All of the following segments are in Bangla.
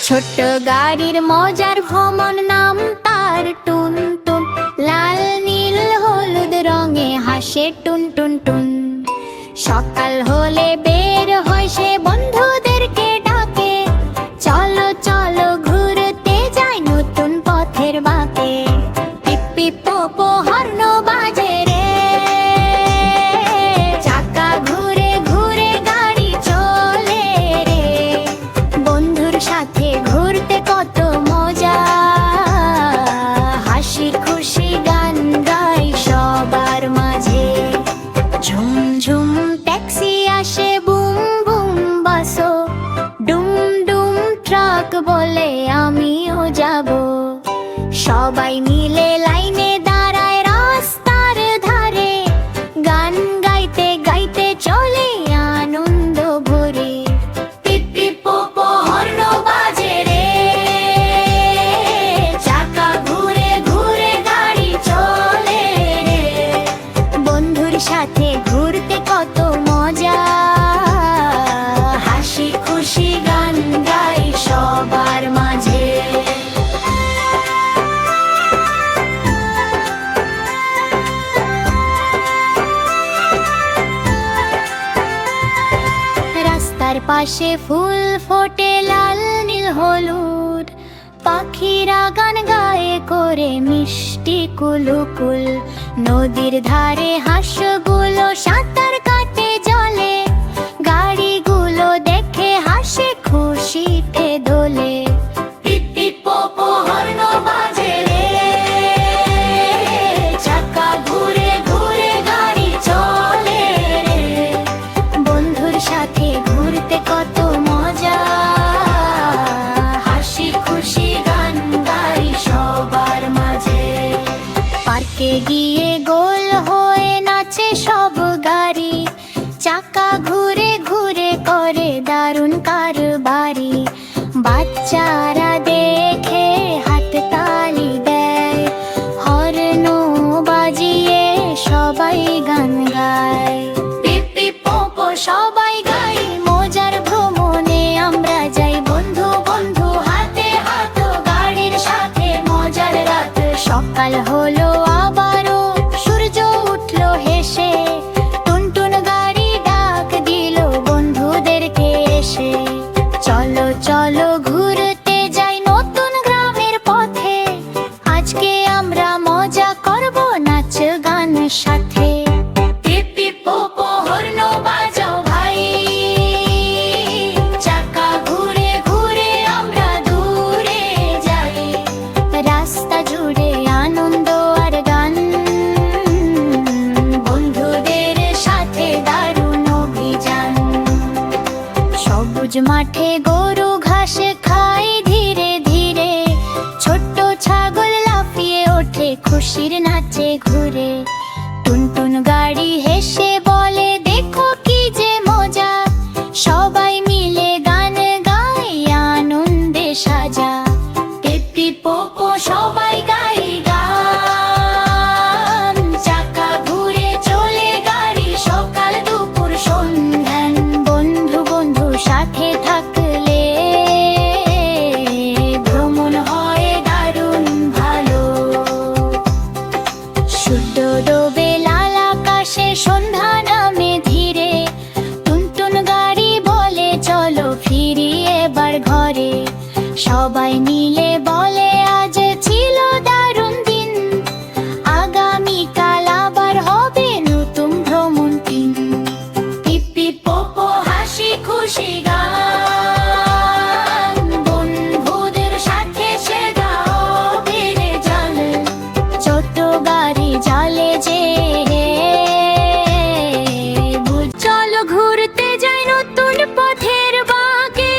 ছোট্ট গাড়ির মজার ভ্রমণ, নাম তার টুনটুন। লাল নীল হলুদ রঙে হাসে টুন টুন টুন। সকাল হলে বের হয় সে, বন্ধুদেরকে ডাকে, চলো চলো ঘুরতে যাই নতুন পথের বাঁকে। পিপ পিপ পোপো হর্ন বাজে রে, চাকা ঘুরে ঘুরে গাড়ি চলে রে। বন্ধুর সাথে ঘুরতে কত মজা, হাসি খুশি গান গাই সবার মাঝে। ঝুম ঝুম ট্যাক্সি আসে, বুম বুম বাসো, ডুম ডুম ট্রাক বলে আমিও যাব। সবাই মিলে লাইনে দাঁড়ায় রাস্তার ধারে, গান গাইতে গাইতে চলে আনন্দ ভরে। পিপ পিপ পোপো হর্ন বাজে রে, চাকা ঘুরে ঘুরে গাড়ি চলে রে। বন্ধুর সাথে ঘুরতে কত মজা, হাসি খুশি গান গাই সবার মাঝে। রাস্তার পাশে ফুল ফোটে লাল নীল হলুদ, পাখিরা গান গায়ে করে মিষ্টি কুলুকুল। নদীর ধারে হাঁসগুলো সাঁতার কাটে জলে, গাড়িগুলো দেখে হাসে খুশিতে দোলে। পিপ পিপ পোপো হর্ন বাজে রে, চাকা ঘুরে ঘুরে গাড়ি চলে রে। বন্ধুর সাথে ঘুরতে কত মজা, হাসি খুশি গান গাই সবার মাঝে। পার্কে গিয়ে গোল হয়ে নাচে সব গাড়ি, চাকা ঘুরে ঘুরে করে দারুণ কারবারি। বাচ্চারা দেখে হাততালি দেয়, হর্ন বাজিয়ে সবাই গান গায়। পিপ পিপ পোপো সবাই গাই, মজার ভ্রমণে আমরা যাই। বন্ধু বন্ধু হাতে হাত, গাড়ির সাথে মজার রাত। সকাল হলো আবারও, সূর্য উঠলো হেসে, টুনটুন গাড়ি ডাক দিল বন্ধুদেরকে এসে। চলো চলো ঘুরতে যাই নতুন গ্রামের পথে, আজকে আমরা মজা করব নাচ গান সাথে। পিপ পিপ পোপো হর্ন বাজাও ভাই, চাকা ঘুরে ঘুরে আমরা দূরে যাই। রাস্তা জুড়ে আনন্দ আর গান, বন্ধুদের সাথে দারুণ অভিযান। সবুজ মাঠে গরু ঘাসে খায় ধীরে ধীরে, ছোট্ট ছাগল লাফিয়ে ওঠে খুশির নাচে ঘুরে। টুনটুন গাড়ি হেসে বলে, দেখো কি যে মজা, সবাই মিলে গান গাই আনন্দে সাজা। পিপ পিপ পোপো সবাই গাই গান, চাকা ঘুরে চলে গাড়ি সকাল দুপুর সন্ধ্যান। বন্ধু বন্ধু সাথে থাকলে ভ্রমণ হয় দারুণ ভালো। সূর্য ডোবে লাল আকাশে, সন্ধ্যা নামে ধীরে, টুনটুন গাড়ি বলে চলো ফিরি এবার ঘরে। সবাই মিলে বলে আজ ছিল দারুণ দিন, আগামীকাল আবার হবে নতুন ভ্রমণ দিন। পিপ পিপ পোপো হাসি খুশি গান, বন্ধুদের সাথে সে গাও বেড়ে জল। ছোট গাড়ি জলে যে, চলো ঘুরতে যাই নতুন পথের বাঁকে।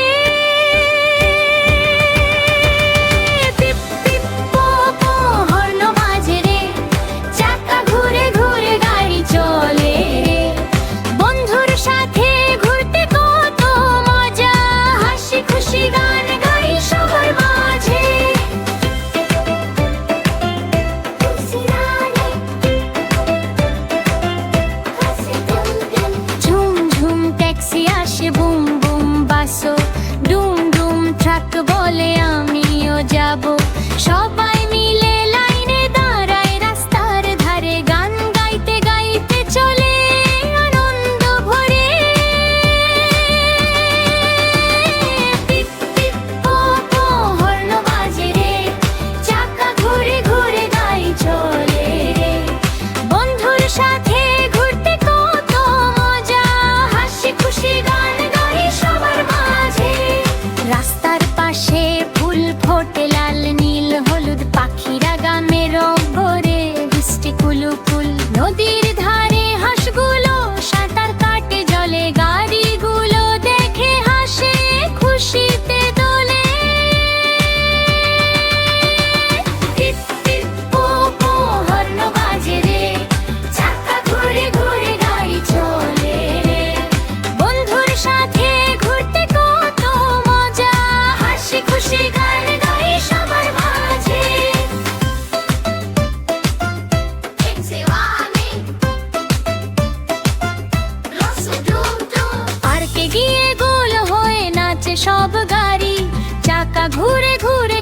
পার্কে গিয়ে গোল হয়ে নাচে সব গাড়ি চাকা ঘুরে ঘুরে